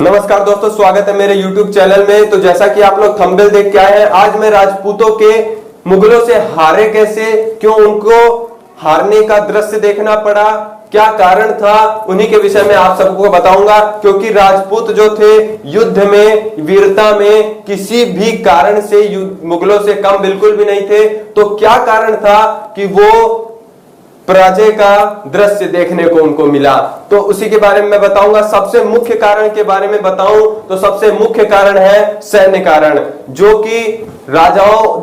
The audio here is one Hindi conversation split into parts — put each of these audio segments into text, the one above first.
नमस्कार दोस्तों, स्वागत है मेरे YouTube चैनल में। तो जैसा कि आप लोग थंबनेल देख के आए हैं, आज मैं राजपूतों के मुगलों से हारे कैसे, क्यों उनको हारने का दृश्य देखना पड़ा, क्या कारण था, उन्हीं के विषय में आप सबको बताऊंगा। क्योंकि राजपूत जो थे युद्ध में, वीरता में किसी भी कारण से मुगलों से कम बिल्कुल भी नहीं थे। तो क्या कारण था कि वो पराजय का दृश्य देखने को उनको मिला, तो उसी के बारे में मैं बताऊंगा। सबसे मुख्य कारण के बारे में बताऊं तो सबसे मुख्य कारण है सैन्य कारण, जो कि राजाओं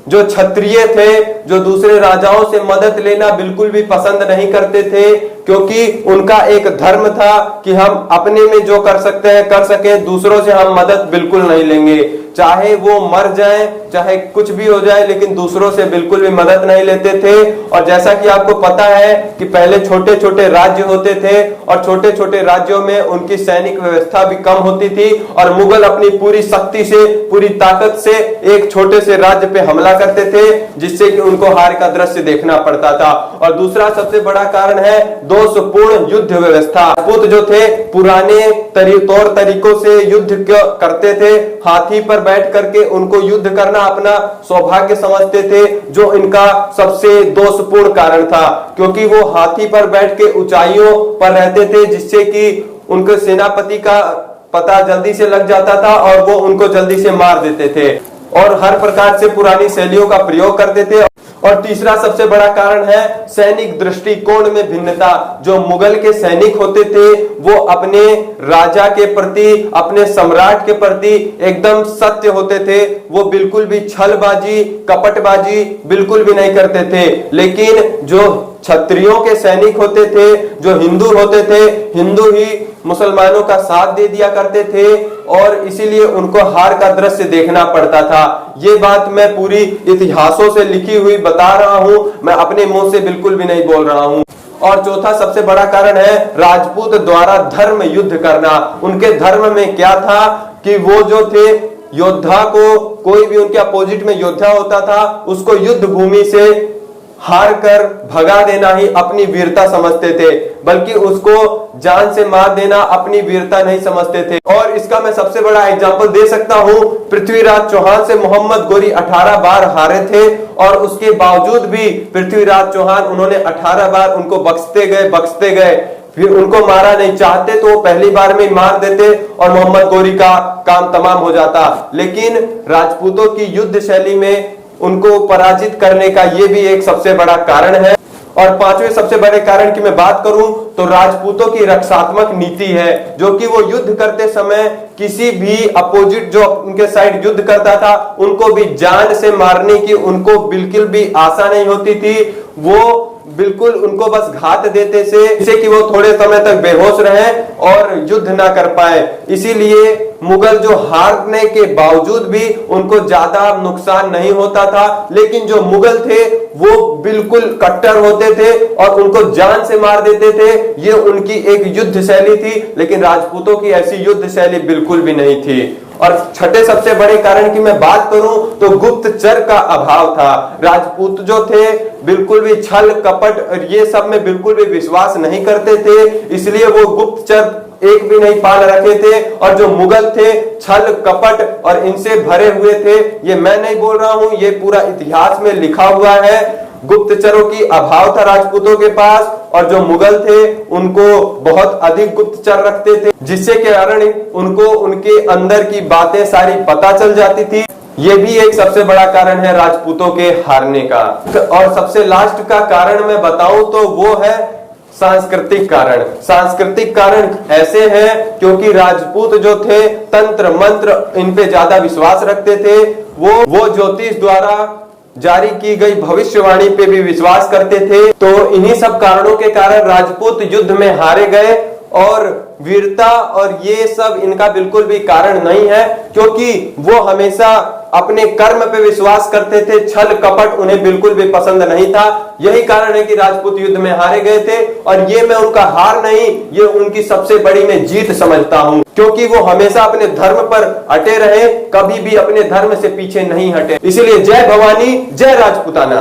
जो क्षत्रिय थे, जो दूसरे राजाओं से मदद लेना बिल्कुल भी पसंद नहीं करते थे। क्योंकि उनका एक धर्म था कि हम अपने में जो कर सकते हैं कर सके, दूसरों से हम मदद बिल्कुल नहीं लेंगे, चाहे वो मर जाए, चाहे कुछ भी हो जाए, लेकिन दूसरों से बिल्कुल भी मदद नहीं लेते थे। और जैसा कि आपको पता है कि पहले छोटे छोटे राज्य होते थे और छोटे छोटे राज्यों में उनकी सैनिक व्यवस्था भी कम होती थी, और मुगल अपनी पूरी शक्ति से, पूरी ताकत से एक छोटे से राज्य पे हमला करते थे, जिससे कि उनको हार का दृश्य देखना पड़ता था। और दूसरा सबसे बड़ा कारण है दोषपूर्ण युद्ध व्यवस्था। राजपूत जो थे पुराने तौर तरीकों से युद्ध करते थे, हाथी पर बैठ करके उनको युद्ध करना अपना सौभाग्य समझते थे, जो इनका सबसे दोषपूर्ण कारण था। क्योंकि वो हाथी पर बैठ के ऊंचाइयों पर रहते थे, जिससे कि उनके सेनापति का पता जल्दी से लग जाता था और वो उनको जल्दी से मार देते थे, और हर प्रकार से पुरानी शैलियों का प्रयोग करते थे। और तीसरा सबसे बड़ा कारण है सैनिक दृष्टिकोण में भिन्नता। जो मुगल के सैनिक होते थे वो अपने राजा के प्रति, अपने सम्राट के प्रति एकदम सत्य होते थे, वो बिल्कुल भी छलबाजी, कपटबाजी बिल्कुल भी नहीं करते थे। लेकिन जो क्षत्रियों के सैनिक होते थे, जो हिंदू होते थे, हिंदू ही मुसलमानों का साथ दे दिया करते थे, और इसीलिए उनको हार का दृश्य देखना पड़ता था। ये बात मैं पूरी इतिहासों से लिखी हुई बता रहा हूं, मैं अपने मुंह से बिल्कुल भी नहीं बोल रहा हूं। और चौथा सबसे बड़ा कारण है राजपूत द्वारा धर्म युद्ध करना। उनके धर्म में क्या था कि वो जो थे योद्धा को, कोई भी उनके अपोजिट में योद्धा होता था, उसको युद्ध भूमि से हार कर भगा देना ही अपनी वीरता समझते थे, बल्कि उसको जान से मार देना अपनी वीरता नहीं समझते थे। और इसका मैं सबसे बड़ा एग्जांपल दे सकता हूं, पृथ्वीराज चौहान से मोहम्मद गोरी 18 बार हारे थे, और उसके बावजूद भी पृथ्वीराज चौहान, उन्होंने 18 बार उनको बख्शते गए, फिर उनको मारा नहीं। चाहते तो वो पहली बार में मार देते और मोहम्मद गोरी का काम तमाम हो जाता। लेकिन राजपूतों की युद्ध शैली में उनको पराजित करने का ये भी एक सबसे बड़ा कारण है। और पांचवें सबसे बड़े कारण की मैं बात करूं तो राजपूतों की रक्षात्मक नीति है, जो कि वो युद्ध करते समय किसी भी अपोजिट जो उनके साइड युद्ध करता था, उनको भी जान से मारने की उनको बिल्कुल भी आशा नहीं होती थी। वो बिल्कुल उनको बस घात देते थे, जिससे कि वो थोड़े समय तक बेहोश रहे और युद्ध ना कर पाए। इसीलिए मुगल जो हारने के बावजूद भी उनको ज्यादा नुकसान नहीं होता था। लेकिन जो मुगल थे वो बिल्कुल कट्टर होते थे और उनको जान से मार देते थे। ये उनकी एक युद्ध शैली थी, लेकिन राजपूतों की ऐसी युद्ध शैली बिल्कुल भी नहीं थी। और छठे सबसे बड़े कारण की मैं बात करूं तो गुप्तचर का अभाव था। राजपूत जो थे बिल्कुल भी छल कपट और ये सब में बिल्कुल भी विश्वास नहीं करते थे, इसलिए वो गुप्तचर एक भी नहीं पाल रखे थे। और जो मुगल थे छल कपट और इनसे भरे हुए थे, ये मैं नहीं बोल रहा हूं, ये पूरा इतिहास में लिखा हुआ है। गुप्तचरों की अभाव था राजपूतों के पास, और जो मुगल थे उनको बहुत अधिक गुप्तचर रखते थे, जिससे के कारण उनको उनके अंदर की बातें सारी पता चल जाती थी। ये भी एक सबसे बड़ा कारण है राजपूतों के हारने का। और सबसे लास्ट का कारण मैं बताऊं तो वो है सांस्कृतिक कारण। सांस्कृतिक कारण ऐसे हैं क्योंकि राजपूत जो थे तंत्र मंत्र इन पे ज्यादा विश्वास रखते थे। वो ज्योतिष द्वारा जारी की गई भविष्यवाणी पे भी विश्वास करते थे। तो इन्हीं सब कारणों के कारण राजपूत युद्ध में हारे गए, और वीरता और ये सब इनका बिल्कुल भी कारण नहीं है, क्योंकि वो हमेशा अपने कर्म पे विश्वास करते थे। छल कपट उन्हें बिल्कुल भी पसंद नहीं था। यही कारण है कि राजपूत युद्ध में हारे गए थे। और ये मैं उनका हार नहीं, ये उनकी सबसे बड़ी मैं जीत समझता हूं, क्योंकि वो हमेशा अपने धर्म पर अटे रहे, कभी भी अपने धर्म से पीछे नहीं हटे। इसलिए जय भवानी, जय राजपूताना।